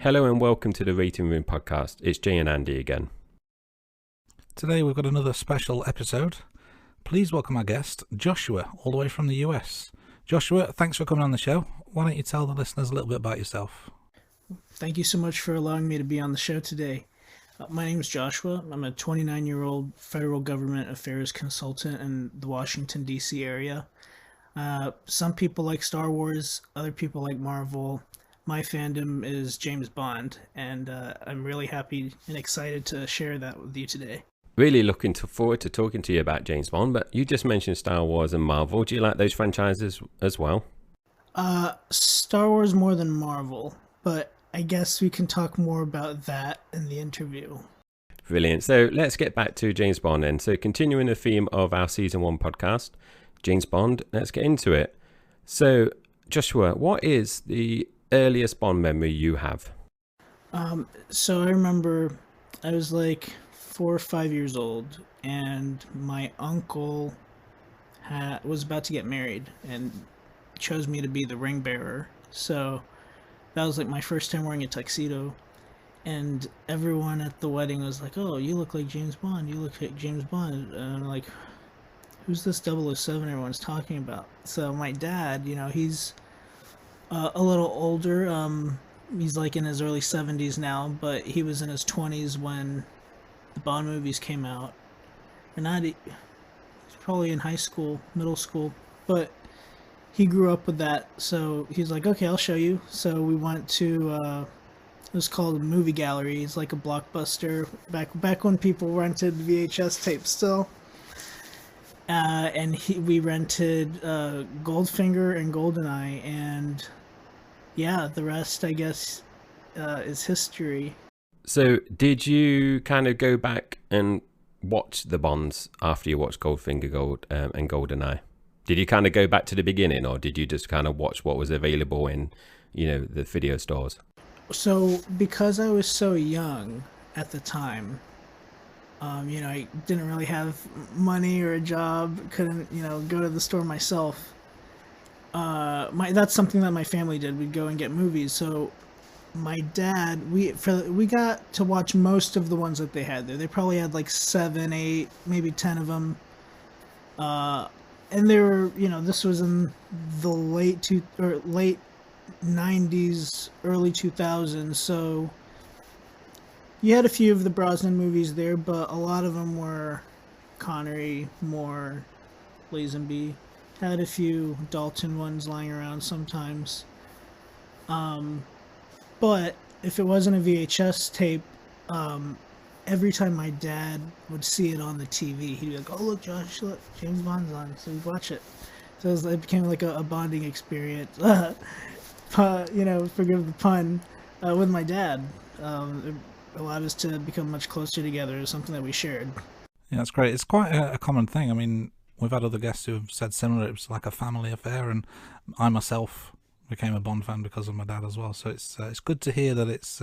Hello and welcome to the Rating Room podcast. It's Jay and Andy again. Today we've got another special episode. Please welcome our guest, Joshua, all the way from the US. Joshua, thanks for coming on the show. Why don't you tell the listeners a little bit about yourself? Thank you so much for allowing me to be on the show today. My name is Joshua. I'm a 29-year-old federal government affairs consultant in the Washington, D.C. area. Some people like Star Wars, other people like Marvel. My fandom is James Bond, and I'm really happy and excited to share that with you today. Really looking forward to talking to you about James Bond, but you just mentioned Star Wars and Marvel. Do you like those franchises as well? Star Wars more than Marvel, but I guess we can talk more about that in the interview. Brilliant. So let's get back to James Bond then. So continuing the theme of our Season 1 podcast, James Bond, let's get into it. So Joshua, what is the earliest Bond memory you have? So I remember I was like 4 or 5 years old, and my uncle was about to get married and chose me to be the ring bearer. So that was like my first time wearing a tuxedo, and everyone at the wedding was like, "Oh, you look like James Bond. You look like James Bond." And I'm like, "Who's this 007 everyone's talking about?" So my dad, he's a little older. He's like in his early 70s now, but he was in his 20s when the Bond movies came out. Or not, he's probably in high school, middle school, but he grew up with that. So he's like, "Okay, I'll show you." So we went to it was called a movie gallery. It's like a Blockbuster back when people rented VHS tapes still. And we rented Goldfinger and Goldeneye, and yeah, the rest, I guess, is history. So did you kind of go back and watch the Bonds after you watched Goldfinger and Goldeneye? Did you kind of go back to the beginning, or did you just kind of watch what was available in, the video stores? So because I was so young at the time, I didn't really have money or a job, couldn't, go to the store myself. That's something that my family did. We'd go and get movies. So my dad, we got to watch most of the ones that they had there. They probably had like 7, 8, maybe 10 of them. And they were, this was in the late 90s, early 2000s. So you had a few of the Brosnan movies there, but a lot of them were Connery, Moore, Lazenby. Had a few Dalton ones lying around sometimes. But if it wasn't a VHS tape, every time my dad would see it on the TV, he'd be like, "Oh, look, Josh, look, James Bond's on." So we'd watch it. So it became like a bonding experience. Forgive the pun, with my dad. It allowed us to become much closer together. It was something that we shared. Yeah, that's great. It's quite a common thing. I mean, we've had other guests who have said similar. It was like a family affair, and I myself became a Bond fan because of my dad as well. So it's good to hear that it's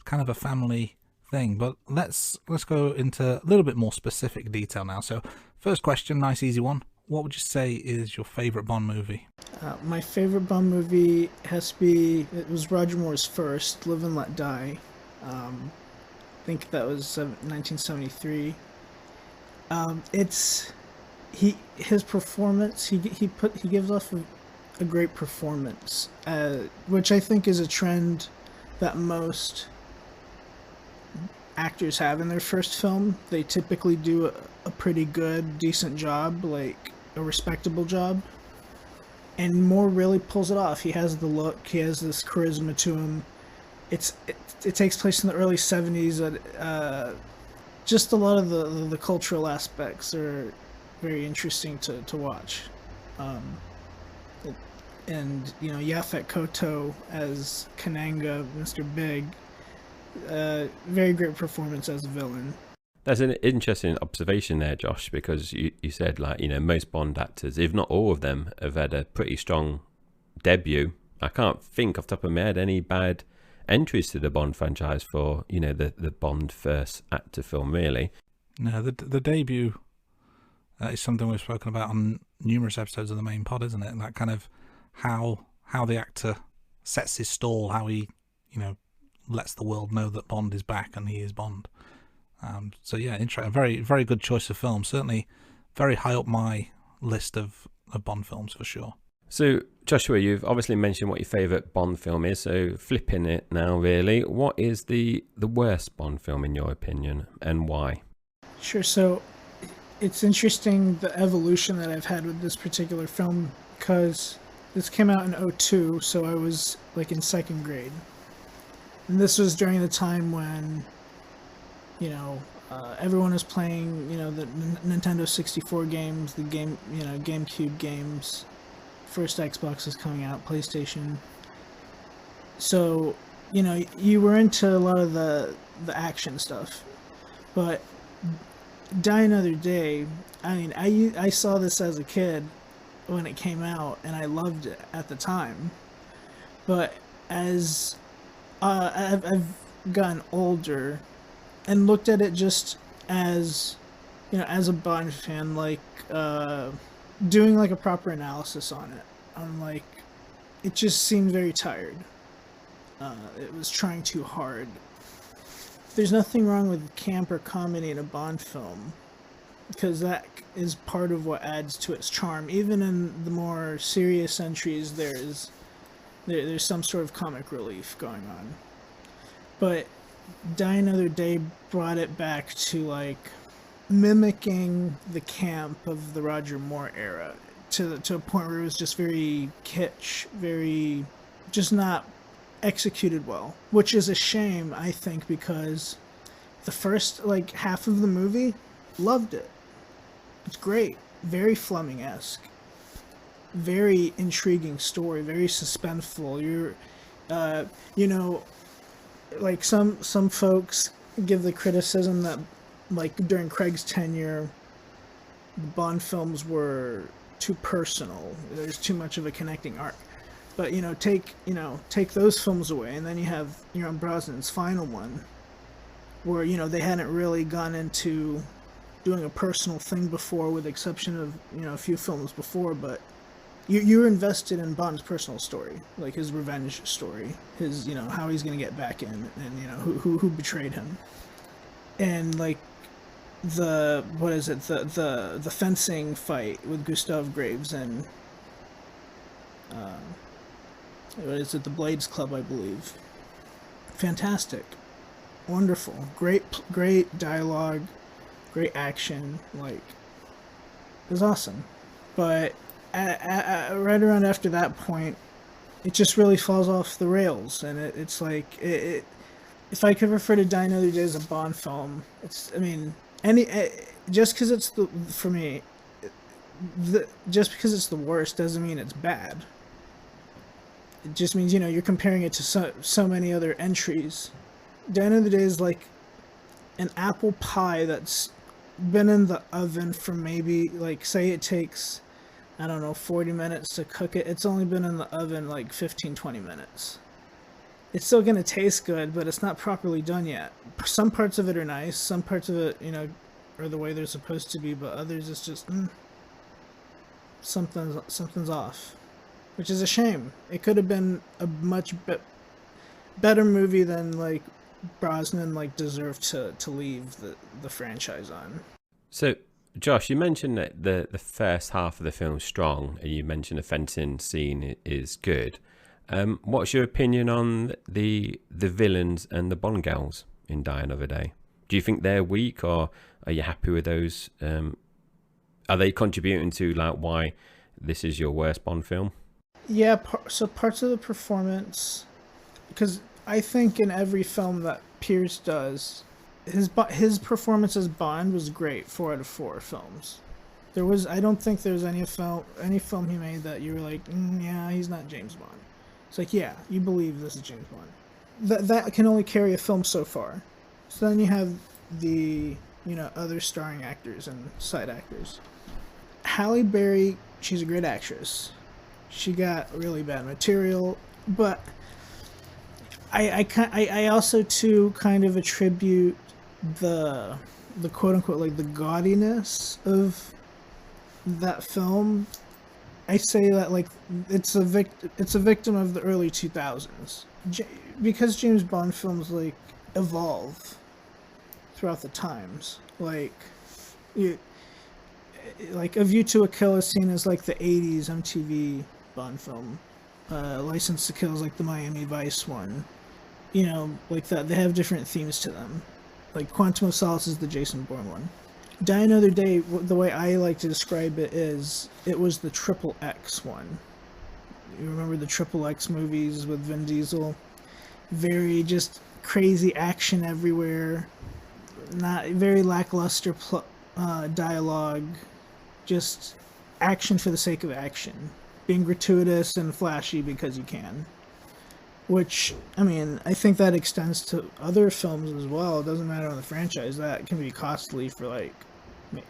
kind of a family thing. But let's go into a little bit more specific detail now. So first question, nice easy one. What would you say is your favorite Bond movie? My favorite Bond movie it was Roger Moore's first, Live and Let Die. I think that was 1973. His performance. He gives off a great performance, which I think is a trend that most actors have in their first film. They typically do a pretty good, decent job, like a respectable job. And Moore really pulls it off. He has the look. He has this charisma to him. It takes place in the early 70s. Just a lot of the cultural aspects are very interesting to watch. And Yaphet Kotto as Kananga, Mr. Big, very great performance as a villain. That's an interesting observation there, Josh, because you said, most Bond actors, if not all of them, have had a pretty strong debut. I can't think off the top of my head any bad entries to the Bond franchise for, the Bond first actor film, really. No, the debut is something we've spoken about on numerous episodes of the main pod, isn't it? That kind of how the actor sets his stall, how he, lets the world know that Bond is back and he is Bond. So yeah, interesting. Very, very good choice of film. Certainly very high up my list of Bond films for sure. So, Joshua, you've obviously mentioned what your favourite Bond film is, so flipping it now, really. What is the worst Bond film, in your opinion, and why? Sure, so it's interesting the evolution that I've had with this particular film, because this came out in 2002, so I was like in second grade. And this was during the time when, everyone was playing, the Nintendo 64 games, the GameCube games. First Xbox was coming out, PlayStation. So, you were into a lot of the action stuff. But Die Another Day, I mean, I saw this as a kid when it came out, and I loved it at the time. But as I've gotten older and looked at it just as, as a Bond fan, like, doing like a proper analysis on it, I'm like, it just seemed very tired. It was trying too hard. There's nothing wrong with camp or comedy in a Bond film, because that is part of what adds to its charm. Even in the more serious entries, there's some sort of comic relief going on. But Die Another Day brought it back to like mimicking the camp of the Roger Moore era to a point where it was just very kitsch, very just not executed well, which is a shame, I think, because the first like half of the movie, loved it. It's great, very Fleming-esque, very intriguing story, very suspenseful. Like some folks give the criticism that like during Craig's tenure, the Bond films were too personal. There's too much of a connecting arc. But take those films away, and then you have Brosnan's final one, where they hadn't really gone into doing a personal thing before, with the exception of a few films before. But you're invested in Bond's personal story, like his revenge story, his how he's gonna get back in, and who betrayed him, and like the fencing fight with Gustav Graves and the Blades Club, I believe. Fantastic, wonderful, great dialogue, great action. Like, it was awesome. But right around after that point, it just really falls off the rails, and it's like if I could refer to Die Another Day as a Bond film, just because it's just because it's the worst doesn't mean it's bad. It just means you're comparing it to so many other entries. Die Another Day is like an apple pie that's been in the oven for maybe, like, say it takes, I don't know, 40 minutes to cook it. It's only been in the oven like 15-20 minutes. It's still gonna taste good, but it's not properly done yet. Some parts of it are nice, some parts of it are the way they're supposed to be, but others it's just something's off, which is a shame. It could have been a much better movie than like Brosnan deserved to leave the franchise on. So, Josh, you mentioned that the first half of the film is strong, and you mentioned the fencing scene is good. What's your opinion on the villains and the Bond girls in Die Another Day? Do you think they're weak, or are you happy with those? Are they contributing to like why this is your worst Bond film? Yeah, so parts of the performance, because I think in every film that Pierce does, his performance as Bond was great. 4 out of 4 films. I don't think there's any film he made that you were like, yeah, he's not James Bond. It's like, yeah, you believe this is James Bond. That can only carry a film so far. So then you have the other starring actors and side actors. Halle Berry, she's a great actress. She got really bad material, but I also too kind of attribute the quote unquote like the gaudiness of that film. I say that like it's a victim of the early 2000s. because James Bond films like evolve throughout the times. Like, you, like A View to a Kill is seen as like the '80s MTV Bond film. License to Kill is like the Miami Vice one. You know, like that. They have different themes to them. Like Quantum of Solace is the Jason Bourne one. Die Another Day, the way I like to describe it is, it was the Triple X one. You remember the Triple X movies with Vin Diesel? Very just crazy action everywhere. Not very lackluster dialogue. Just action for the sake of action. Being gratuitous and flashy because you can. Which, I mean, I think that extends to other films as well. It doesn't matter on the franchise. That can be costly for, like,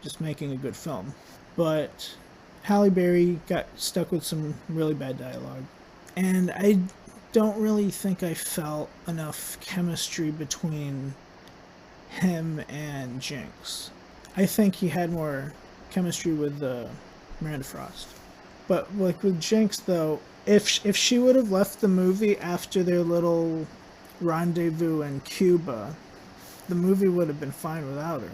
just making a good film. But Halle Berry got stuck with some really bad dialogue. And I don't really think I felt enough chemistry between him and Jinx. I think he had more chemistry with Miranda Frost. But, like, with Jinx, though, if she would have left the movie after their little rendezvous in Cuba, the movie would have been fine without her.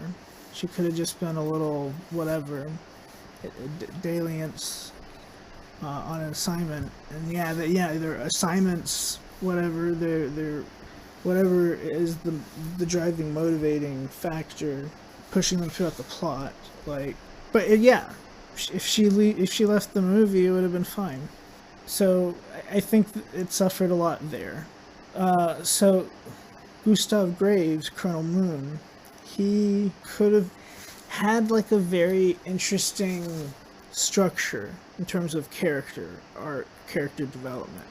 She could have just been a little whatever, dalliance on an assignment, and their assignments, whatever, they're whatever is the driving, motivating factor, pushing them throughout the plot. Like, but if she left the movie, it would have been fine. So I think it suffered a lot there. So Gustav Graves, Colonel Moon, he could have had like a very interesting structure in terms of character art, character development.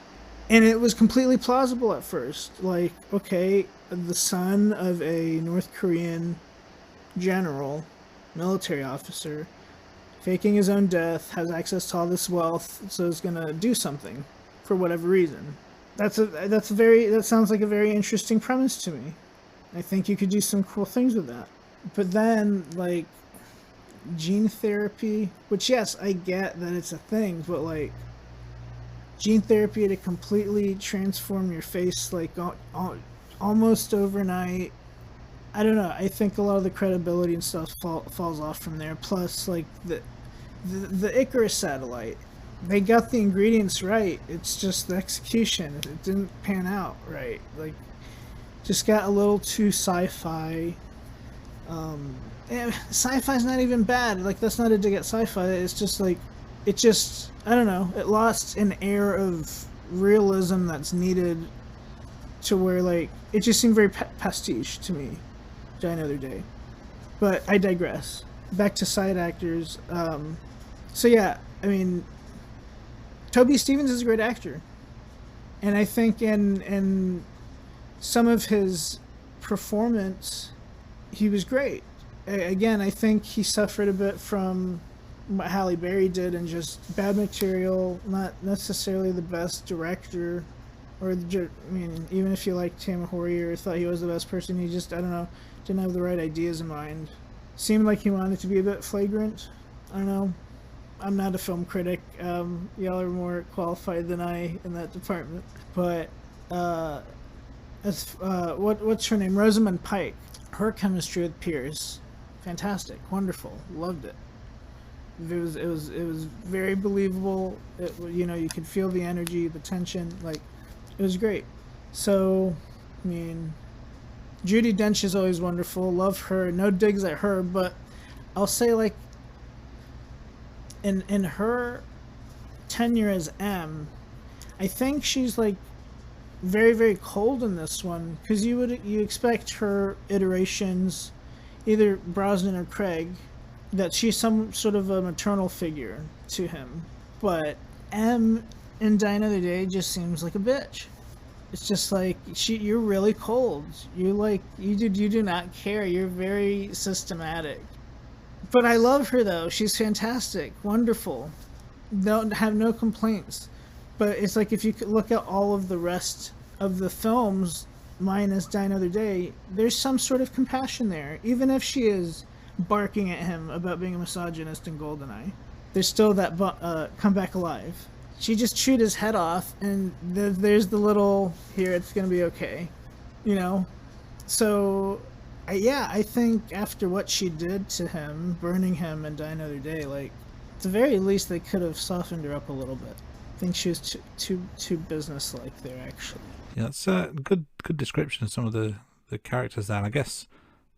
And it was completely plausible at first. Like, okay, the son of a North Korean general, military officer, faking his own death, has access to all this wealth, so is gonna do something for whatever reason. That sounds like a very interesting premise to me. I think you could do some cool things with that. But then, like, gene therapy, which, yes, I get that it's a thing, but, like, gene therapy to completely transform your face, like, almost overnight, I don't know. I think a lot of the credibility and stuff falls off from there. Plus, like, the Icarus satellite, they got the ingredients right. It's just the execution. It didn't pan out right. Like, just got a little too sci-fi. Sci-fi's not even bad. Like, that's not a dig at sci-fi. It's just like, I don't know. It lost an air of realism that's needed to where, like, it just seemed very pastiche to me. Die Another Day. But I digress. Back to side actors. So yeah, I mean, Toby Stephens is a great actor. And I think in some of his performance, he was great. Again, I think he suffered a bit from what Halle Berry did, and just bad material, not necessarily the best director. Or, I mean, even if you liked Tim Horrier, thought he was the best person, he just, I don't know, didn't have the right ideas in mind. Seemed like he wanted to be a bit flagrant. I don't know. I'm not a film critic. Y'all are more qualified than I in that department. But what's her name? Rosamund Pike. Her chemistry with Pierce, fantastic, wonderful, loved it. It was very believable. You could feel the energy, the tension. Like, it was great. So, I mean, Judi Dench is always wonderful. Love her. No digs at her, but I'll say, like, in her tenure as M, I think she's, like, very, very cold in this one, because you expect her iterations, either Brosnan or Craig, that she's some sort of a maternal figure to him. But M in Die Another Day just seems like a bitch. It's just like, you're really cold. You do not care. You're very systematic. But I love her, though. She's fantastic, wonderful. Don't have no complaints. But it's like, if you could look at all of the rest of the films, minus Die Another Day, there's some sort of compassion there. Even if she is barking at him about being a misogynist in GoldenEye, there's still that come back alive. she just chewed his head off, and there's the little here. It's gonna be okay, you know. So, yeah, I think after what she did to him, burning him and Die Another Day, like at the very least, they could have softened her up a little bit. I think she was too businesslike there, actually. Yeah, that's a good description of some of the characters there. And I guess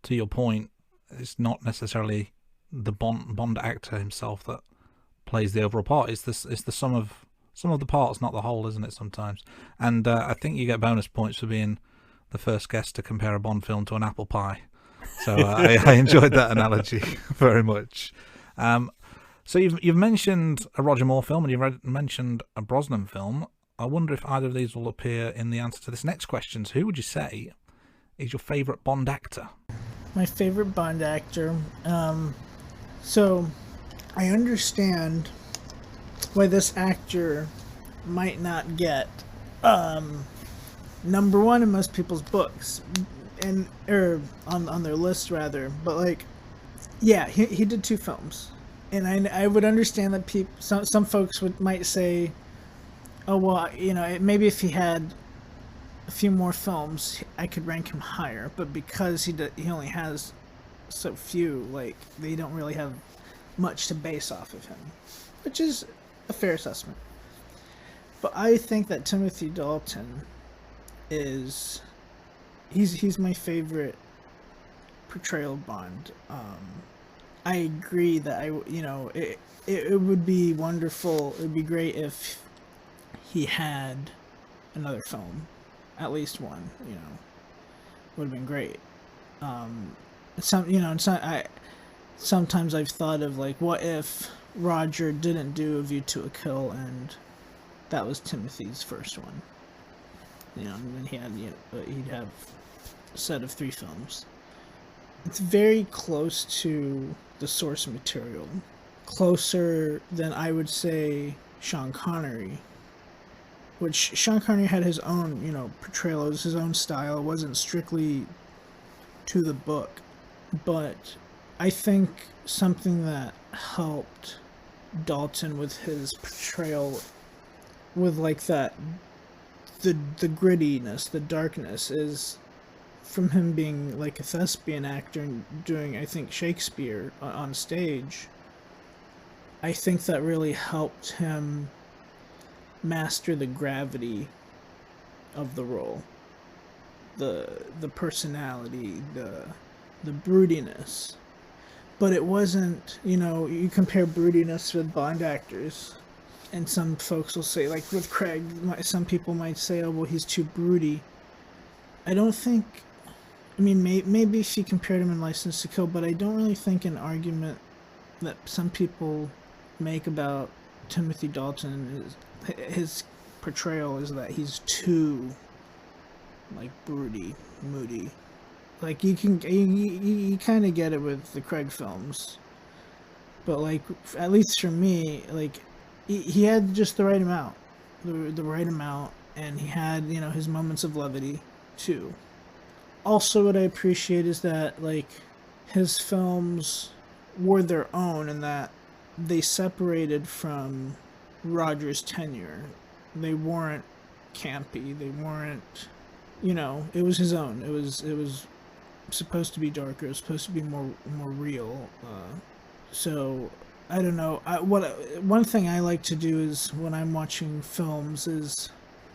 to your point, it's not necessarily the Bond actor himself that plays the overall part. It's the sum of the parts, not the whole, isn't it? Sometimes, and I think you get bonus points for being the first guest to compare a Bond film to an apple pie. So I enjoyed that analogy very much. So you've mentioned a Roger Moore film and you've mentioned a Brosnan film. I wonder if either of these will appear in the answer to this next question. So who would you say is your favourite Bond actor? My favorite Bond actor. So I understand why this actor might not get number one in most people's books, or on their list rather. But like, yeah, he did 2 films, and I would understand that some folks might say, oh well, you know, maybe if he had a few more films, I could rank him higher. But because he only has so few, like they don't really have much to base off of him, which is a fair assessment. But I think that Timothy Dalton is he's my favorite portrayal of Bond. I agree that it would be wonderful. It would be great if he had another film, at least one. You know, would have been great. Sometimes I've thought of like, what if Roger didn't do A View to a Kill and that was Timothy's first one? You know, and then he'd have a set of 3 films. It's very close to the source material, closer than I would say Sean Connery. Which Sean Connery had his own, portrayal, it was his own style. It wasn't strictly to the book, but I think something that helped Dalton with his portrayal, with like that, the grittiness, the darkness, is from him being like a thespian actor and doing, I think, Shakespeare on stage. I think that really helped him master the gravity of the role, the personality, the broodiness. But it wasn't, you compare broodiness with Bond actors, and some folks will say, like with Craig, some people might say, oh, well, he's too broody. I don't think, maybe if you compared him in License to Kill, but I don't really think an argument that some people make about Timothy Dalton is his portrayal is that he's too, like, broody, moody. Like, you kind of get it with the Craig films, but like, at least for me, like, he had just the right amount, the right amount, and he had, his moments of levity too. Also, what I appreciate is that, like, his films were their own, and that they separated from Roger's tenure. They weren't campy. They weren't, it was his own. It was supposed to be darker. It was supposed to be more real. So I don't know. One thing I like to do is when I'm watching films is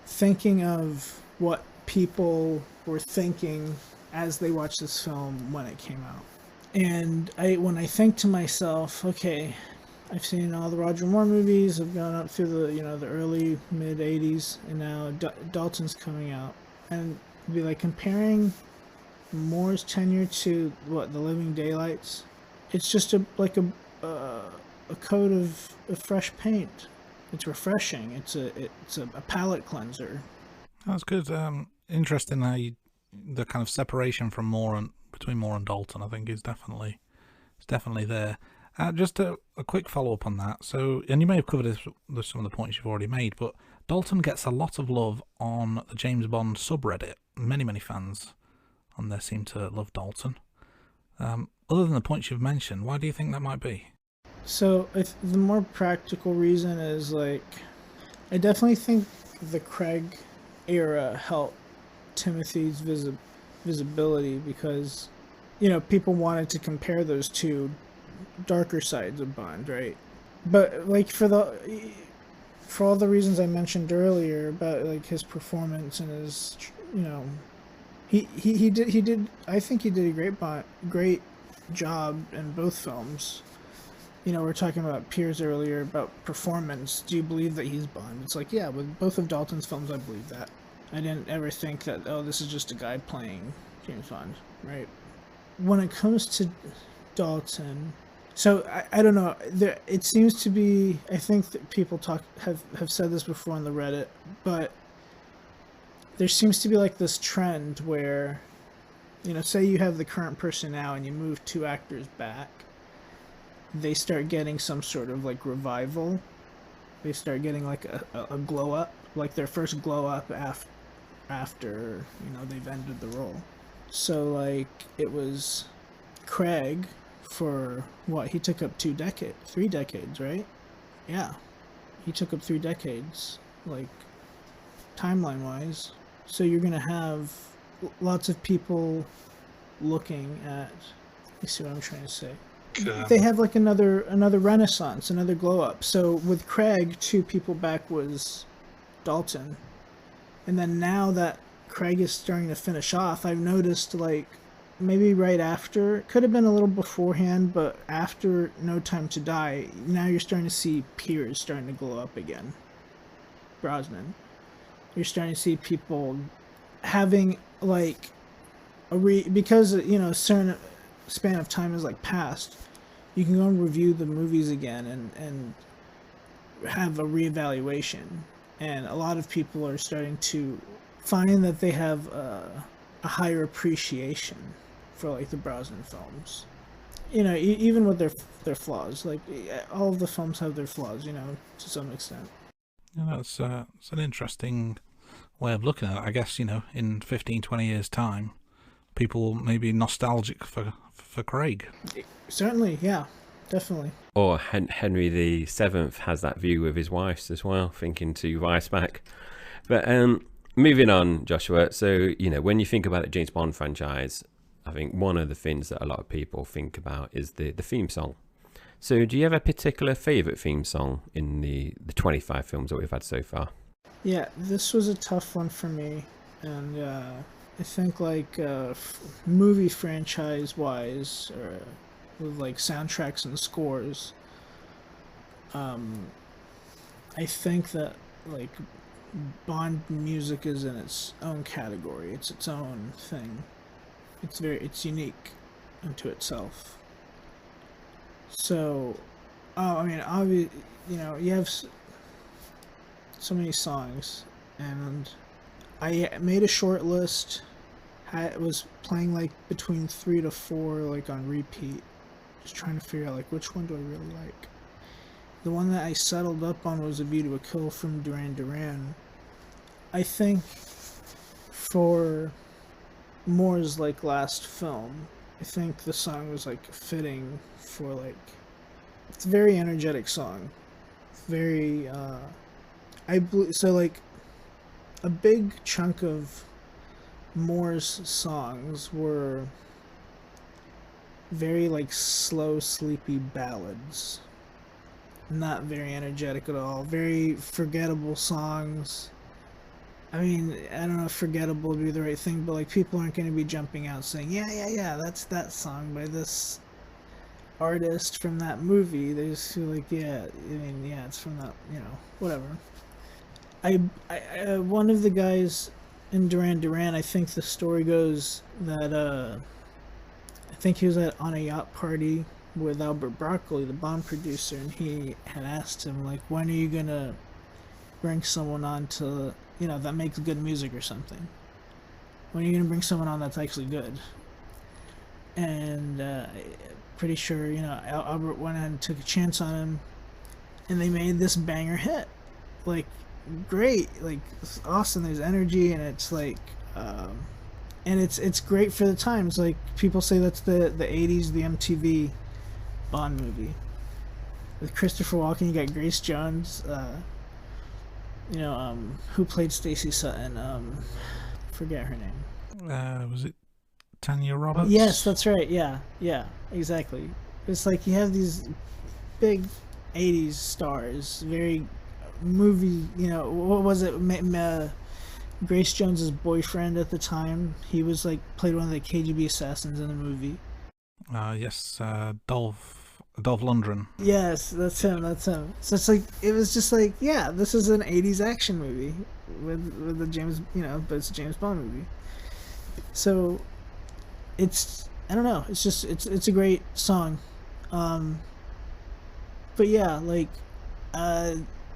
thinking of what people were thinking as they watched this film when it came out. And when I think to myself, okay, I've seen all the Roger Moore movies. I've gone up through the early mid '80s, and now Dalton's coming out, and be like comparing Moore's tenure to The Living Daylights. It's just a coat of fresh paint. It's refreshing. It's a palate cleanser. That's good. Interesting how the kind of separation from between Moore and Dalton, I think, is definitely there. Just a quick follow-up on that. So, and you may have covered this with some of the points you've already made, but Dalton gets a lot of love on the James Bond subreddit. Many fans on there seem to love Dalton. Other than the points you've mentioned, why do you think that might be? So, the more practical reason is, like, I definitely think the Craig era helped Timothy's visibility because, you know, people wanted to compare those two darker sides of Bond, right? But like for all the reasons I mentioned earlier about like his performance and his, you know, he did I think he did a great job in both films. You know, we are talking about Piers earlier about performance. Do you believe that he's Bond? It's like, yeah, with both of Dalton's films, I believe that. I didn't ever think that, oh, this is just a guy playing James Bond, right? When it comes to Dalton, so I don't know. There, it seems to be. I think that people have said this before on the Reddit, but there seems to be like this trend where, you know, say you have the current person now and you move two actors back, they start getting some sort of like revival. They start getting like a glow up, like their first glow up after, you know, they've ended the role. So like it was Craig for what, he took up 3 decades, right? Yeah, he took up 3 decades, like timeline wise. So you're gonna have lots of people looking at. You see what I'm trying to say? They have like another renaissance, another glow up. So with Craig, 2 people back was Dalton, and then now that Craig is starting to finish off, I've noticed like maybe right after, could have been a little beforehand, but after No Time to Die, now you're starting to see Piers starting to glow up again. Brosnan. You're starting to see people having like because, you know, a certain span of time has like passed, you can go and review the movies again and have a reevaluation. And a lot of people are starting to find that they have a higher appreciation for like the Brosnan films. You know, even with their flaws, like all of the films have their flaws, you know, to some extent. Yeah, it's an interesting way of looking at it. I guess, you know, in 15, 20 years' time, people may be nostalgic for Craig. Certainly, yeah, definitely. Or Henry VII has that view with his wives as well, thinking 2 wives back. But moving on, Joshua. So, you know, when you think about the James Bond franchise, I think one of the things that a lot of people think about is the theme song. So do you have a particular favourite theme song in the 25 films that we've had so far? Yeah, this was a tough one for me. And I think like movie franchise wise, or with like soundtracks and scores, I think that like Bond music is in its own category. It's its own thing. It's unique unto itself. So, I mean, obviously, you know, you have so many songs, and I made a short list. I was playing like between 3 to 4, like on repeat, just trying to figure out like which one do I really like. The one that I settled up on was "A View to a Kill" from Duran Duran. I think for Moore's like last film, I think the song was like fitting for like, it's a very energetic song, very so like a big chunk of Moore's songs were very like slow, sleepy ballads, not very energetic at all, very forgettable songs. I mean, I don't know if forgettable would be the right thing, but like people aren't going to be jumping out saying, yeah, that's that song by this artist from that movie. They just feel like, yeah, I mean, yeah, it's from that, you know, whatever. I one of the guys in Duran Duran, I think the story goes that I think he was on a yacht party with Albert Broccoli, the Bond producer, and he had asked him like, when are you gonna bring someone on to, you know, that makes good music or something? When are you gonna bring someone on that's actually good? And pretty sure, you know, Albert went and took a chance on him, and they made this banger hit. Like, great, like it's awesome. There's energy, and it's like, and it's great for the times. Like people say that's the 80s, the MTV Bond movie with Christopher Walken. You got Grace Jones. who played Stacey Sutton. Forget her name. Was it Tanya Roberts? Yes, that's right. Yeah, yeah, exactly. It's like you have these big '80s stars, very movie. What was it? Grace Jones's boyfriend at the time. He was like played one of the KGB assassins in the movie. Yes, Dolph Lundgren. Yes, that's him. That's him. So it's like it was just like, yeah, this is an '80s action movie with the James, but it's a James Bond movie. So it's, I don't know. It's just it's a great song. But yeah, like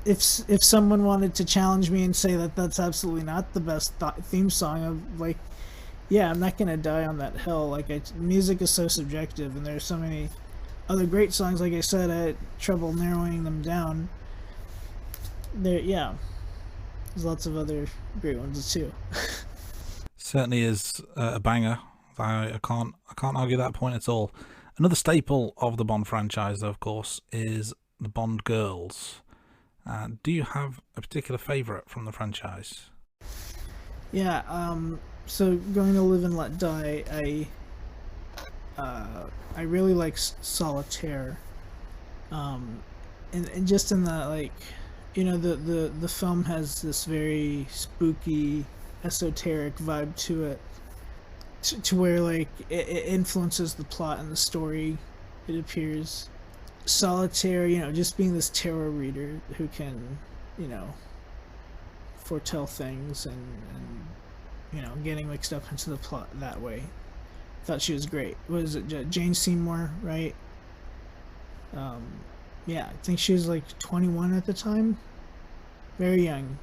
if someone wanted to challenge me and say that that's absolutely not the best theme song, of like, yeah, I'm not gonna die on that hill. Like, music is so subjective, and there's so many other great songs. Like I said, I had trouble narrowing them down. Yeah, there's lots of other great ones too. Certainly is a banger. I can't argue that point at all. Another staple of the Bond franchise, of course, is the Bond girls. Do you have a particular favourite from the franchise? Yeah, so Going to Live and Let Die, I really like Solitaire. And just in the, like, the film has this very spooky, esoteric vibe to it, to where, like, it influences the plot and the story, it appears. Solitaire, just being this tarot reader who can, foretell things and getting mixed up into the plot that way. Thought she was great. Was it Jane Seymour, right? Yeah, I think she was like 21 at the time. Very young.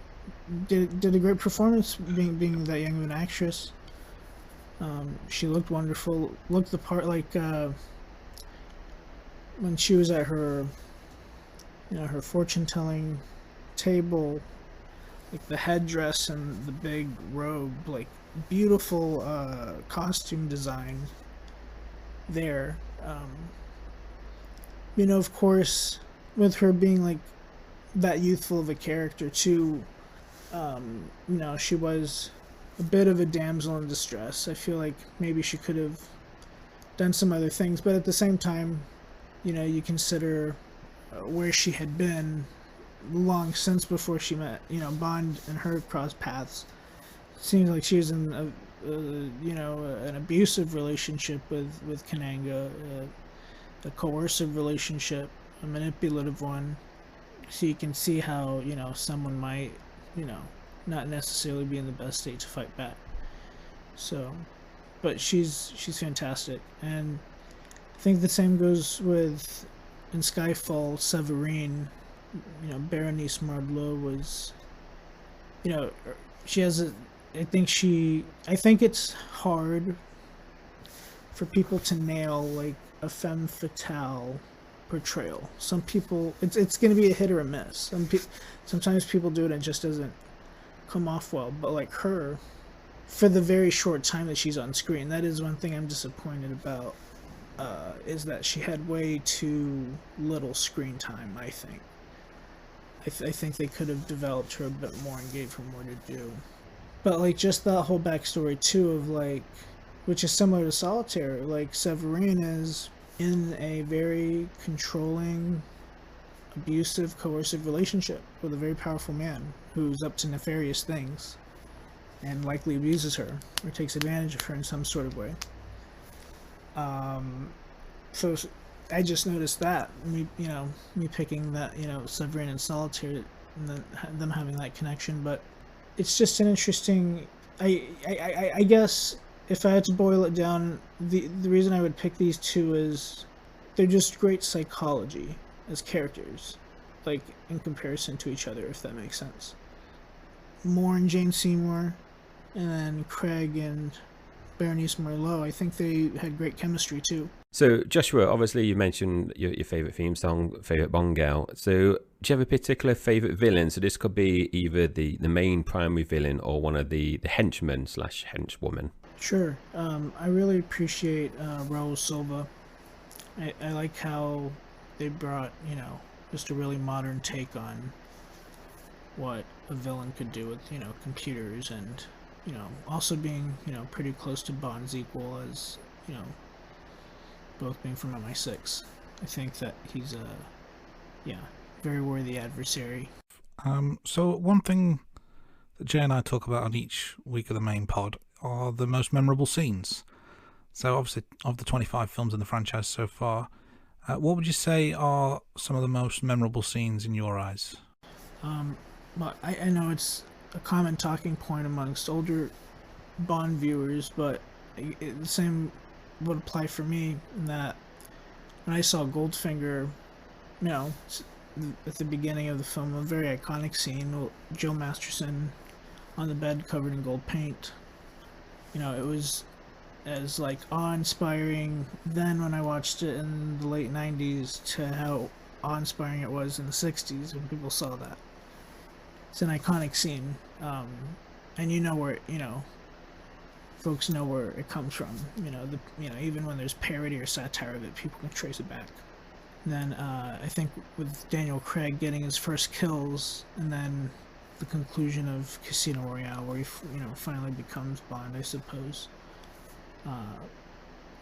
Did a great performance being that young of an actress. She looked wonderful. Looked the part, like when she was at her her fortune telling table, like the headdress and the big robe, like beautiful costume design there. Of course, with her being like that youthful of a character too, she was a bit of a damsel in distress. I feel like maybe she could have done some other things, but at the same time, you consider where she had been long since before she met, Bond and her crossed paths. Seems like she was in an abusive relationship with Kananga, a coercive relationship, a manipulative one. So you can see how, someone might, not necessarily be in the best state to fight back. So, but she's fantastic, and I think the same goes with in Skyfall, Severine. Berenice Mardleau was, she has I think it's hard for people to nail like a femme fatale portrayal. Some people, it's going to be a hit or a miss. Sometimes people do it and it just doesn't come off well. But like her, for the very short time that she's on screen, that is one thing I'm disappointed about. Is that she had way too little screen time, I think. I think they could have developed her a bit more and gave her more to do. But like just that whole backstory too of like, which is similar to Solitaire, like Severine is in a very controlling, abusive, coercive relationship with a very powerful man who's up to nefarious things and likely abuses her or takes advantage of her in some sort of way. So I just noticed that me picking that, Severine and Solitaire, and then them having that connection. But it's just an interesting. I guess if I had to boil it down, the reason I would pick these two is they're just great psychology as characters, like in comparison to each other, if that makes sense. Moore and Jane Seymour, and then Craig and Berenice Mardleau, I think they had great chemistry too. So Joshua, obviously you mentioned your favourite theme song, favourite Bond girl. So do you have a particular favourite villain? So this could be either the main primary villain or one of the henchmen / henchwoman. Sure. I really appreciate Raul Silva. I like how they brought, just a really modern take on what a villain could do with, computers, and, also being, pretty close to Bond's equal as, both being from MI6. I think that he's a, yeah, very worthy adversary. So one thing that Jay and I talk about on each week of the main pod are the most memorable scenes. So obviously, of the 25 films in the franchise so far, what would you say are some of the most memorable scenes in your eyes? But I know it's a common talking point amongst older Bond viewers, but the same would apply for me in that when I saw Goldfinger, at the beginning of the film, a very iconic scene, Joe Masterson on the bed covered in gold paint. It was as like awe-inspiring then when I watched it in the late 90s to how awe-inspiring it was in the 60s when people saw that. It's an iconic scene, and where folks know where it comes from. Even when there's parody or satire of it, people can trace it back. And then I think with Daniel Craig getting his first kills, and then the conclusion of Casino Royale, where he finally becomes Bond, I suppose. I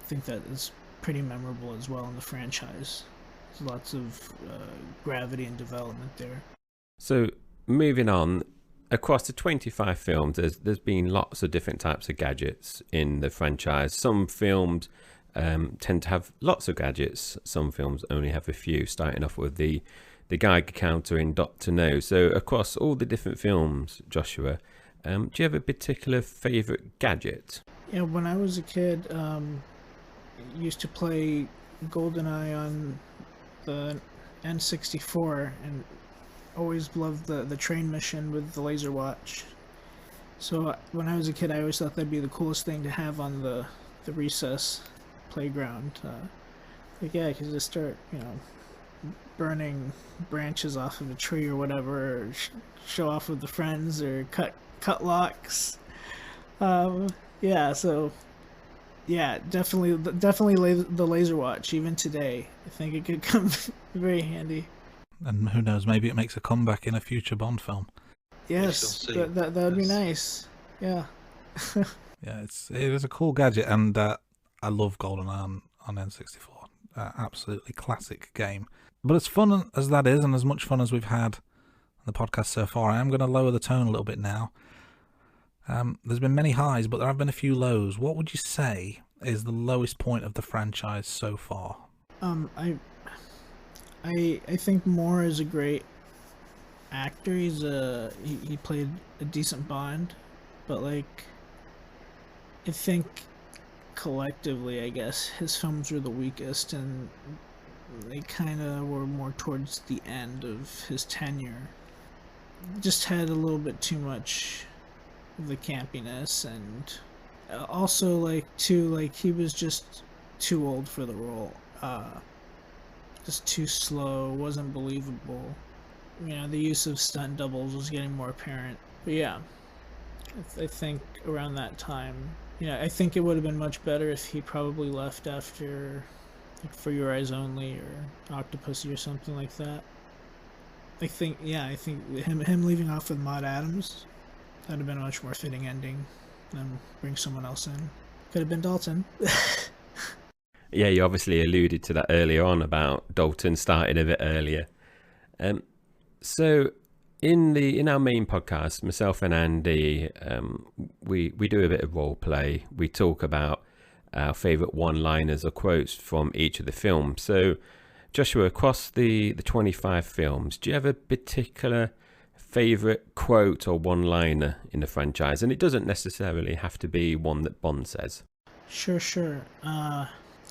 think that is pretty memorable as well in the franchise. There's lots of gravity and development there. So moving on, across the 25 films, there's been lots of different types of gadgets in the franchise. Some films tend to have lots of gadgets. Some films only have a few, starting off with the Geiger counter in Dr. No. So across all the different films, Joshua, do you have a particular favourite gadget? Yeah, when I was a kid, used to play GoldenEye on the N64, and always loved the train mission with the laser watch. So when I was a kid, I always thought that'd be the coolest thing to have on the recess playground. I could just start, burning branches off of a tree or whatever, or show off with the friends, or cut locks. Definitely the laser watch. Even today, I think it could come very handy. And who knows, maybe it makes a comeback in a future Bond film. Yes, that would be nice. Yeah. Yeah, it is a cool gadget, and I love GoldenEye on N64. Absolutely classic game. But as fun as that is, and as much fun as we've had on the podcast so far, I am going to lower the tone a little bit now. There's been many highs, but there have been a few lows. What would you say is the lowest point of the franchise so far? I think Moore is a great actor. He played a decent Bond, but I think collectively, I guess his films were the weakest, and they kind of were more towards the end of his tenure. Just had a little bit too much of the campiness, and also he was just too old for the role. Just too slow, wasn't believable. The use of stunt doubles was getting more apparent. But yeah, I think around that time, I think it would have been much better if he probably left after For Your Eyes Only or Octopussy or something like that. I think him leaving off with Maud Adams, that'd have been a much more fitting ending than bring someone else in. Could have been Dalton. Yeah, you obviously alluded to that earlier on about Dalton starting a bit earlier. So in our main podcast, myself and Andy, we do a bit of role play. We talk about our favourite one-liners or quotes from each of the films. So Joshua, across the 25 films, do you have a particular favourite quote or one-liner in the franchise? And it doesn't necessarily have to be one that Bond says. Sure.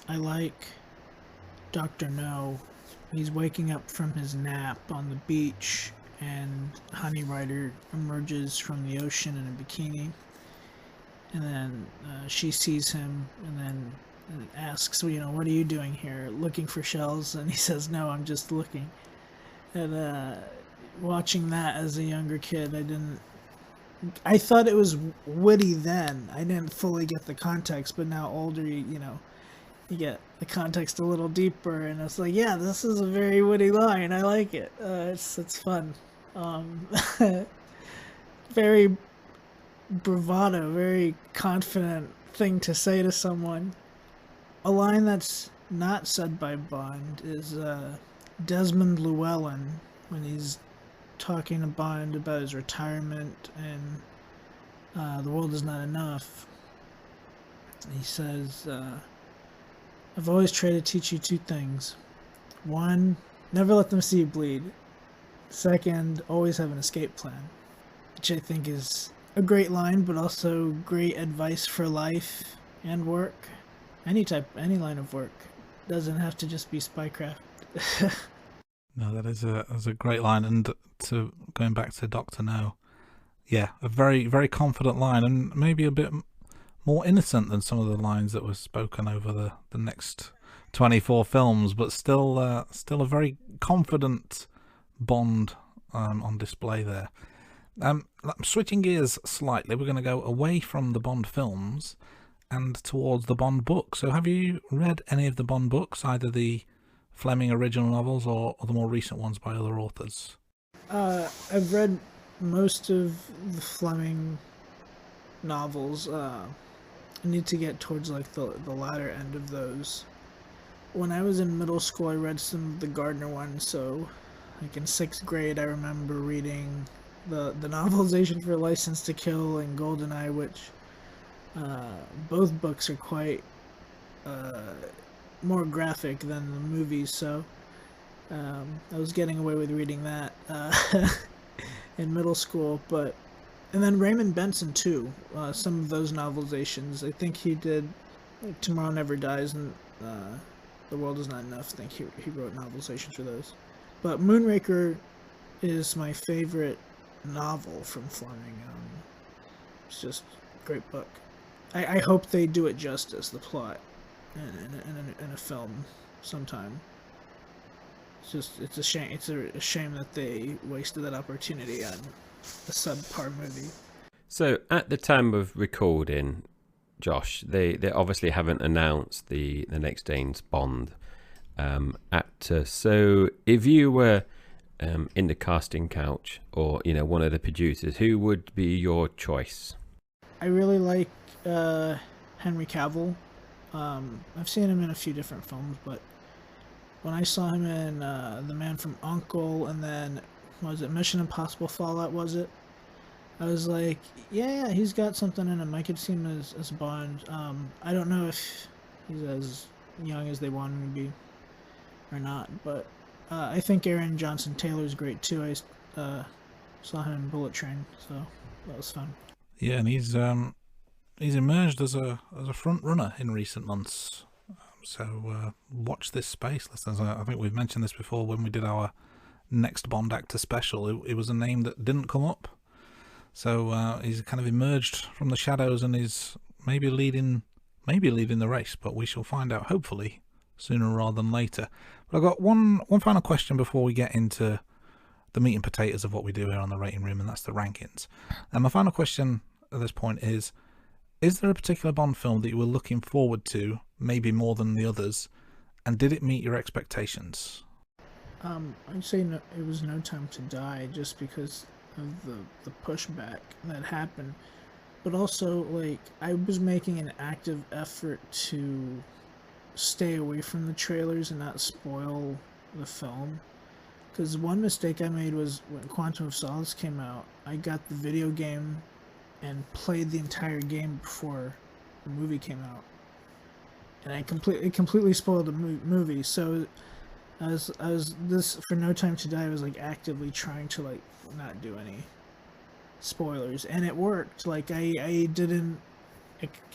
I like Dr. No. He's waking up from his nap on the beach, and Honey Rider emerges from the ocean in a bikini. And then she sees him and then asks, what are you doing here? Looking for shells? And he says, no, I'm just looking. And watching that as a younger kid, I thought it was witty then. I didn't fully get the context, but now older, you get the context a little deeper, and it's like, yeah, this is a very witty line. I like it. It's fun. Um, very bravado, very confident thing to say to someone. A line that's not said by Bond is Desmond Llewellyn when he's talking to Bond about his retirement and the world is not enough. He says, I've always tried to teach you two things. One, never let them see you bleed. Second, always have an escape plan. Which I think is a great line, but also great advice for life and work. Any line of work. Doesn't have to just be spycraft. No, that is a great line. And to going back to Doctor No, yeah, a very, very confident line, and maybe a bit more innocent than some of the lines that were spoken over the next 24 films, but still a very confident Bond on display there. Switching gears slightly, we're going to go away from the Bond films and towards the Bond books. So have you read any of the Bond books, either the Fleming original novels or the more recent ones by other authors? I've read most of the Fleming novels. I need to get towards like the latter end of those. When I was in middle school, I read some of the Gardner ones, so like in 6th grade I remember reading the novelization for License to Kill and GoldenEye, which both books are quite more graphic than the movies, so I was getting away with reading that in middle school. And then Raymond Benson too, some of those novelizations. I think he did like Tomorrow Never Dies and The World Is Not Enough. I think he wrote novelizations for those. But Moonraker is my favorite novel from Fleming. It's just a great book. I hope they do it justice, the plot, in a film sometime. It's a shame. It's a shame that they wasted that opportunity on a subpar movie. So at the time of recording, Josh, they obviously haven't announced the next James Bond actor. So if you were in the casting couch, or one of the producers, who would be your choice? I really like Henry Cavill. I've seen him in a few different films, but when I saw him in The Man from U.N.C.L.E. and then was it Mission Impossible Fallout? Was it? I was like, yeah, he's got something in him. I could see him as Bond. I don't know if he's as young as they want him to be or not, but I think Aaron Johnson Taylor's great too. I saw him in Bullet Train, so that was fun. Yeah, and he's emerged as a front runner in recent months. So watch this space, listeners. I think we've mentioned this before when we did our next Bond actor special. It was a name that didn't come up. So he's kind of emerged from the shadows and is maybe leading the race, but we shall find out hopefully sooner rather than later. But I've got one final question before we get into the meat and potatoes of what we do here on the Rating Room, and that's the rankings. And my final question at this point is there a particular Bond film that you were looking forward to, maybe more than the others, and did it meet your expectations? I'd say it was No Time to Die, just because of the pushback that happened, but also like I was making an active effort to stay away from the trailers and not spoil the film, because one mistake I made was when Quantum of Solace came out, I got the video game and played the entire game before the movie came out, and I completely spoiled the movie. So I was this for No Time to Die. I was like actively trying to like not do any spoilers, and it worked. Like I didn't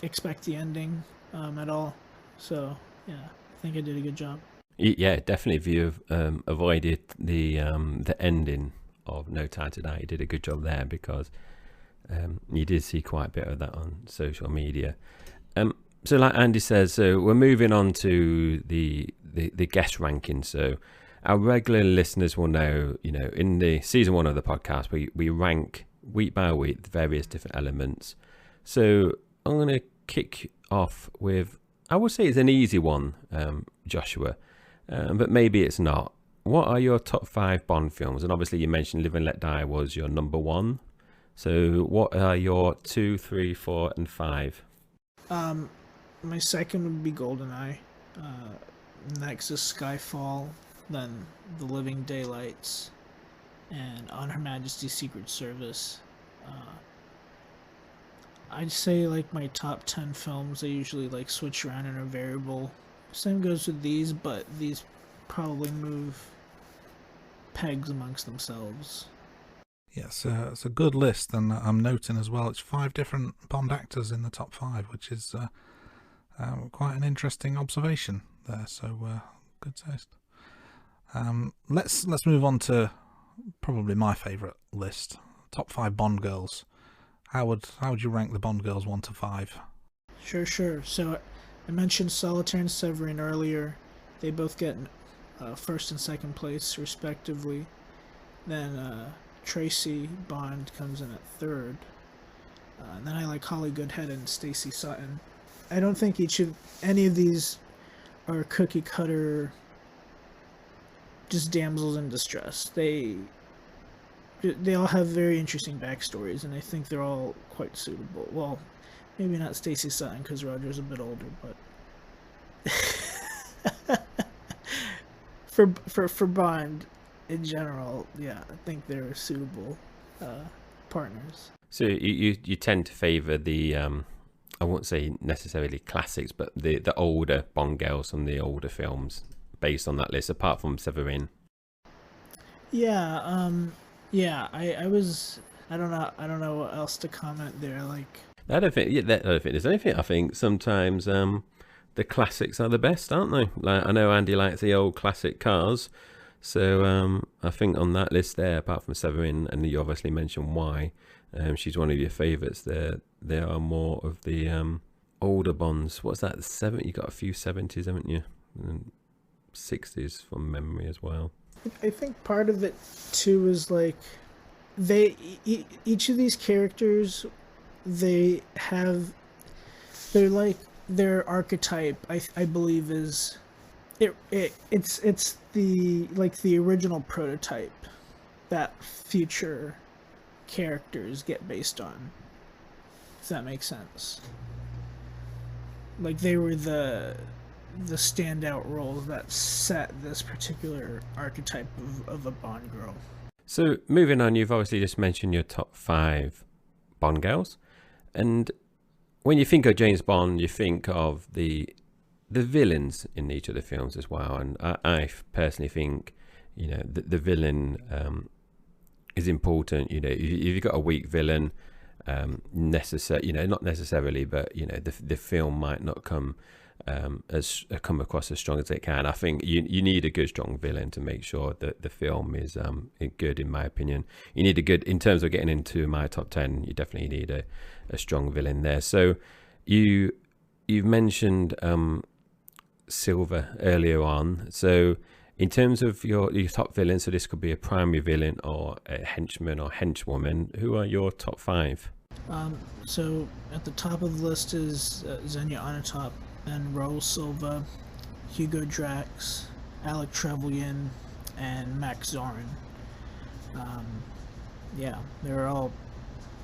expect the ending at all. So yeah, I think I did a good job. Yeah, definitely. If you've avoided the ending of No Time to Die, you did a good job there, because you did see quite a bit of that on social media. So like Andy says, so we're moving on to the guest rankings. So our regular listeners will know, in the season 1 of the podcast, we rank week by week the various different elements. So I'm going to kick off with, I would say it's an easy one, Joshua, but maybe it's not. what are your top 5 Bond films? And obviously you mentioned Live and Let Die was your number 1. So what are your 2, 3, 4, and 5? My second would be GoldenEye. Next is Skyfall, then The Living Daylights, and On Her Majesty's Secret Service. I'd say like my top 10 films, I usually like switch around in a variable. Same goes with these, but these probably move pegs amongst themselves. Yes, it's a good list, and I'm noting as well it's 5 different Bond actors in the top 5, which is quite an interesting observation there. So good taste. Let's move on to probably my favourite list: top 5 Bond girls. How would you rank the Bond girls 1 to 5? Sure. So I mentioned Solitaire and Severin earlier. They both get first and second place respectively. Then Tracy Bond comes in at third. And then I like Holly Goodhead and Stacey Sutton. I don't think any of these are cookie cutter, just damsels in distress. They all have very interesting backstories, and I think they're all quite suitable. Well, maybe not Stacey Sutton because Roger's a bit older, but for Bond in general, yeah, I think they're suitable partners. So you tend to favour the I won't say necessarily classics, but the older Bond girls from the older films based on that list, apart from Severin. Yeah, I was. I don't know what else to comment there. Like, I don't think there's anything. I think sometimes the classics are the best, aren't they? Like, I know Andy likes the old classic cars, so I think on that list there, apart from Severin, and you obviously mentioned why she's one of your favourites. There are more of the older Bonds. What's that? You got a few 70s, haven't you? And 60s from memory as well. I think part of it too is like each of these characters, they're like their archetype. I believe is it's the like the original prototype that future characters get based on. If that makes sense. Like they were the standout roles that set this particular archetype of a Bond girl. So moving on, you've obviously just mentioned your top 5 Bond girls, and when you think of James Bond, you think of the villains in each of the films as well. And I personally think, the villain is important. If you've got a weak villain, not necessarily, but the film might not come across as strong as it can. I think you need a good, strong villain to make sure that the film is good, in my opinion. You need a good, in terms of getting into my top 10, you definitely need a strong villain there. So you've mentioned Silver earlier on. So in terms of your top villain, so this could be a primary villain or a henchman or henchwoman, who are your top 5? So at the top of the list is Xenia Onatopp and Raul Silva, Hugo Drax, Alec Trevelyan, and Max Zorin. Yeah, they're all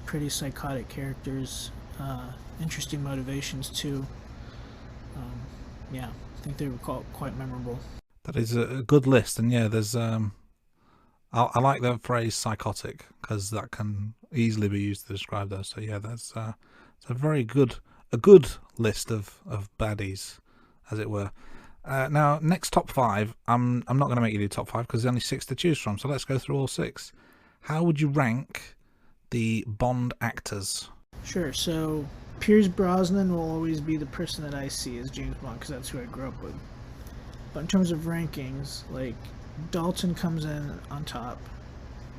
pretty psychotic characters. Interesting motivations too. Yeah, I think they were quite memorable. That is a good list, and yeah, there's I like the phrase psychotic because that can easily be used to describe those. So yeah, that's a very good list of baddies, as it were. Now, next top 5. I'm not going to make you do top 5 because there's only 6 to choose from. So let's go through all 6. How would you rank the Bond actors? Sure. So Pierce Brosnan will always be the person that I see as James Bond because that's who I grew up with. But in terms of rankings, like Dalton comes in on top,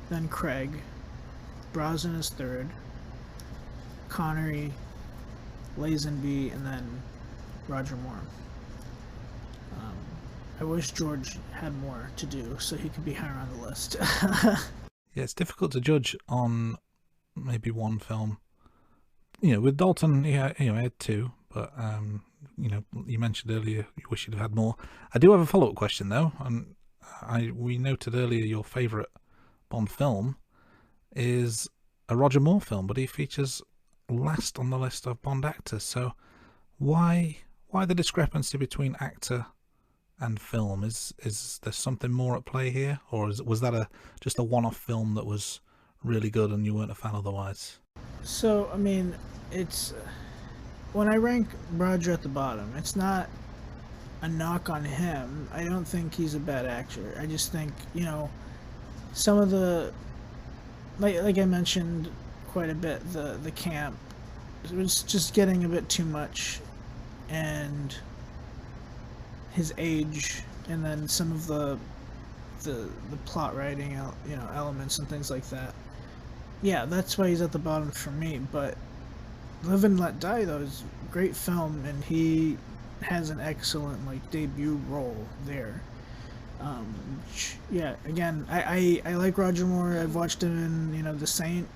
then Craig, Brosnan is third, Connery, Lazenby, and then Roger Moore. I wish George had more to do so he could be higher on the list. Yeah, it's difficult to judge on maybe one film. With Dalton, he had 2, but you mentioned earlier you wish you'd have had more. I do have a follow-up question though, and we noted earlier your favourite Bond film is a Roger Moore film, but he features last on the list of Bond actors. So why the discrepancy between actor and film? Is there something more at play here, or was that just a one-off film that was really good and you weren't a fan otherwise? So, I mean, it's when I rank Roger at the bottom, it's not a knock on him. I don't think he's a bad actor. I just think, some of the, like I mentioned quite a bit, the camp, it was just getting a bit too much, and his age, and then some of the plot writing, elements and things like that. Yeah, that's why he's at the bottom for me. But Live and Let Die, though, is a great film, and he has an excellent debut role there. Yeah, again, I like Roger Moore. I've watched him in The Saint,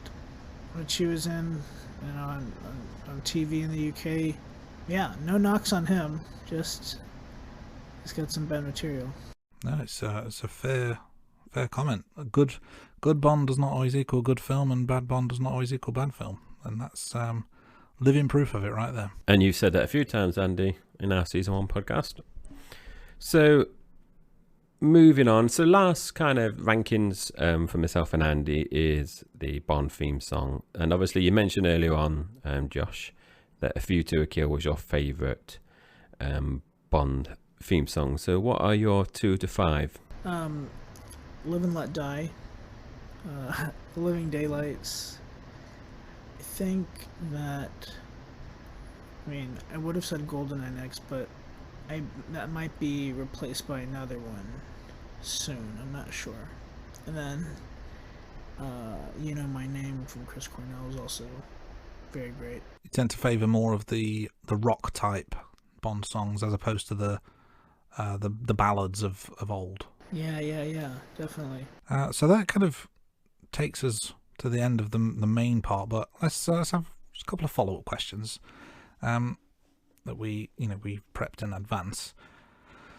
which he was in, on TV in the UK. Yeah, no knocks on him. Just he's got some bad material. No, it's a fair comment. A good Bond does not always equal good film, and bad Bond does not always equal bad film, and that's living proof of it right there. And you've said that a few times, Andy, in our season 1 podcast. So moving on, so last kind of rankings for myself and Andy is the Bond theme song, and obviously you mentioned earlier on, Josh, that A View to a Kill was your favourite Bond theme song. So what are your 2 to 5? Live and Let Die, The Living Daylights. I think that, I would have said GoldenEye next, but that might be replaced by another one soon. I'm not sure. And then, My Name from Chris Cornell is also very great. You tend to favour more of the rock type Bond songs as opposed to the ballads of old. Yeah, definitely. So that kind of takes us to the end of the main part, but let's have just a couple of follow-up questions that we prepped in advance.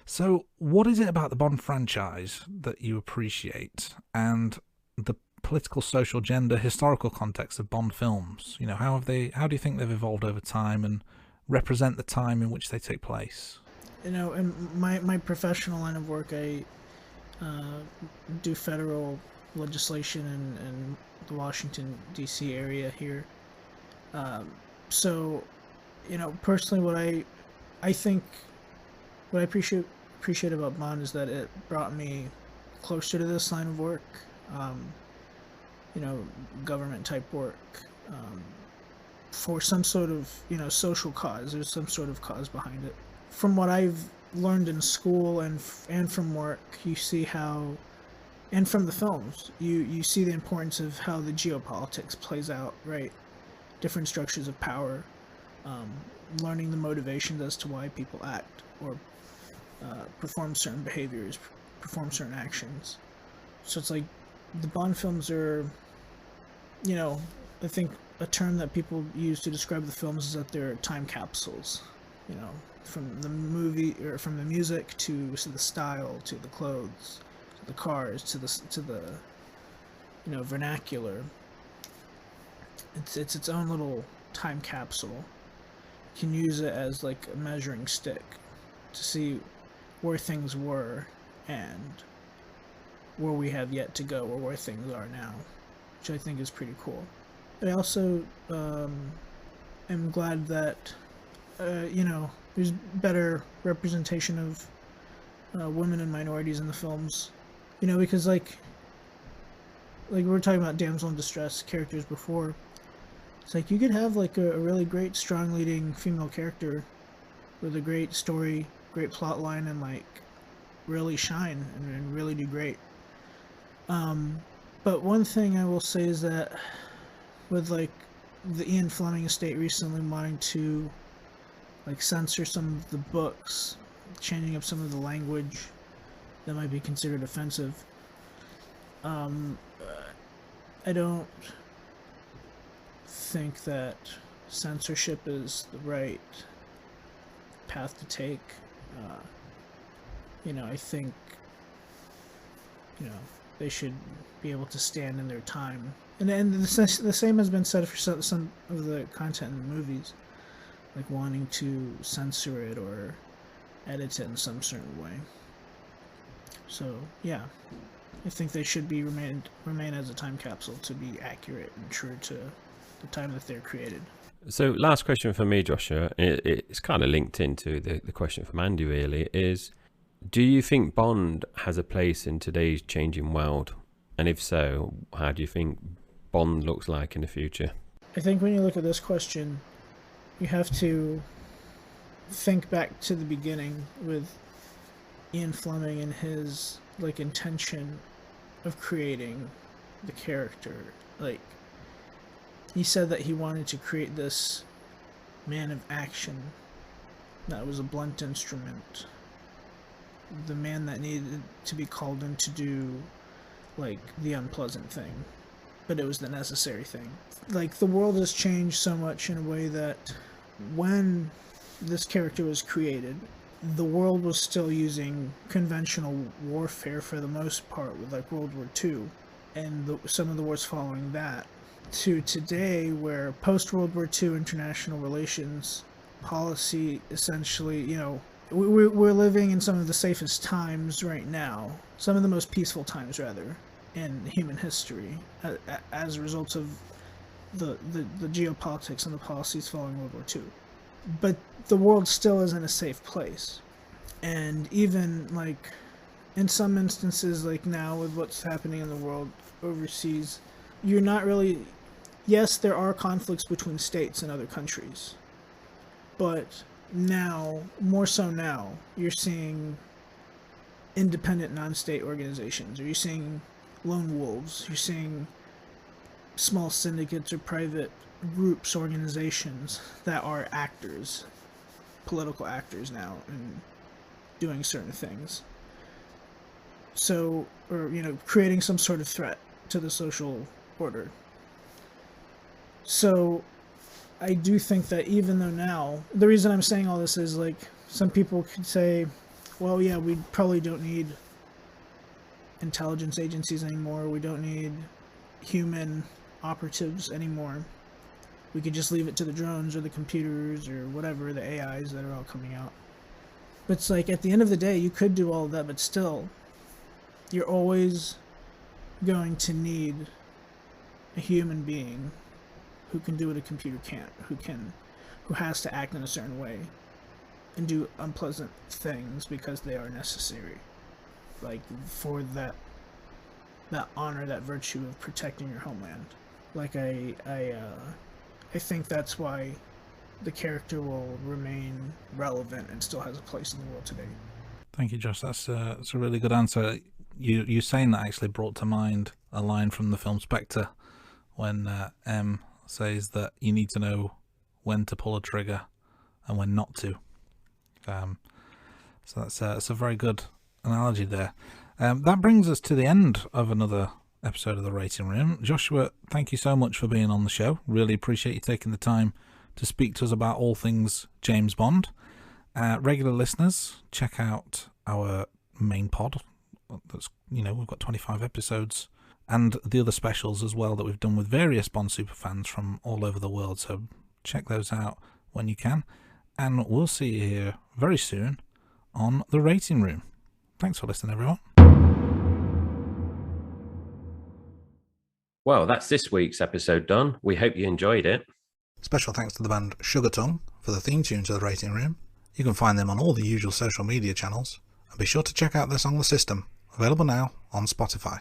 So what is it about the Bond franchise that you appreciate, and the political, social, gender, historical context of Bond films? How do you think they've evolved over time and represent the time in which they take place? In my professional line of work, I do federal legislation in the Washington, D.C. area here. So, personally, what I think, what I appreciate about Bond is that it brought me closer to this line of work, government type work, for some sort of, social cause. There's some sort of cause behind it. From what I've learned in school and from work, you see how, and from the films, you see the importance of how the geopolitics plays out, right? Different structures of power, learning the motivations as to why people act or perform certain behaviors, perform certain actions. So it's like the Bond films are, I think a term that people use to describe the films is that they're time capsules, from the movie or from the music to the style, to the clothes, to the cars, to the vernacular. It's its own little time capsule. You can use it as like a measuring stick to see where things were and where we have yet to go, or where things are now, which I think is pretty cool. But I also am glad that there's better representation of women and minorities in the films, because like we were talking about damsel in distress characters before. It's like you could have like a really great strong leading female character with a great story, great plot line, and like really shine and really do great. But one thing I will say is that with like the Ian Fleming estate recently wanting to like censor some of the books, changing up some of the language that might be considered offensive, I don't think that censorship is the right path to take. I think they should be able to stand in their time. And the same has been said for some of the content in the movies, like wanting to censor it or edit it in some certain way. So yeah, I think they should remain as a time capsule to be accurate and true to the time that they're created. So last question for me, Joshua, it's kind of linked into the question from Andy really, is do you think Bond has a place in today's changing world? And if so, how do you think Bond looks like in the future? I think when you look at this question, you have to think back to the beginning with Ian Fleming and his intention of creating the character. He said that he wanted to create this man of action that was a blunt instrument, the man that needed to be called in to do the unpleasant thing, but it was the necessary thing. The world has changed so much in a way that when this character was created, the world was still using conventional warfare for the most part, with World War II and some of the wars following that, to today where post-World War II international relations policy essentially, we're living in some of the safest times right now, some of the most peaceful times rather, in human history, as a result of the geopolitics and the policies following World War II. But the world still isn't a safe place. And even in some instances, now with what's happening in the world overseas, you're not really, yes, there are conflicts between states and other countries, but now, more so now, you're seeing independent non-state organizations, or you're seeing lone wolves, you're seeing small syndicates or private groups, organizations that are actors, political actors now, and doing certain things. So, or, creating some sort of threat to the social order. So, I do think that even though now, the reason I'm saying all this is some people could say, well, yeah, we probably don't need intelligence agencies anymore, we don't need human operatives anymore. We could just leave it to the drones or the computers or whatever, the AIs that are all coming out. But it's at the end of the day, you could do all of that, but still, you're always going to need a human being who can do what a computer can't, who has to act in a certain way and do unpleasant things because they are necessary. For that honor, that virtue of protecting your homeland. I think that's why the character will remain relevant and still has a place in the world today. Thank you, Josh. That's a really good answer. You saying that actually brought to mind a line from the film Spectre when M says that you need to know when to pull a trigger and when not to. So that's a very good analogy there. That brings us to the end of another episode of The Rating Room. Joshua, thank you so much for being on the show. Really appreciate you taking the time to speak to us about all things James Bond. Regular listeners, check out our main pod. That's, we've got 25 episodes and the other specials as well that we've done with various Bond superfans from all over the world. So check those out when you can. And we'll see you here very soon on The Rating Room. Thanks for listening, everyone. Well, that's this week's episode done. We hope you enjoyed it. Special thanks to the band Sugar Tongue for the theme tune to The Rating Room. You can find them on all the usual social media channels. And be sure to check out their song The System, available now on Spotify.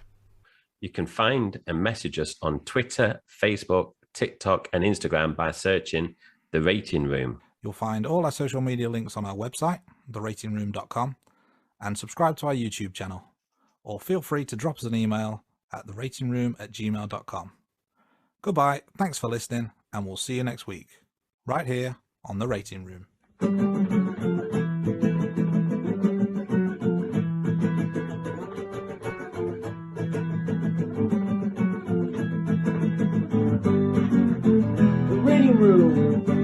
You can find and message us on Twitter, Facebook, TikTok and Instagram by searching The Rating Room. You'll find all our social media links on our website, theratingroom.com, and subscribe to our YouTube channel. Or feel free to drop us an email at theratingroom@gmail.com. Goodbye, thanks for listening, and we'll see you next week, right here on The Rating Room. The Rating Room.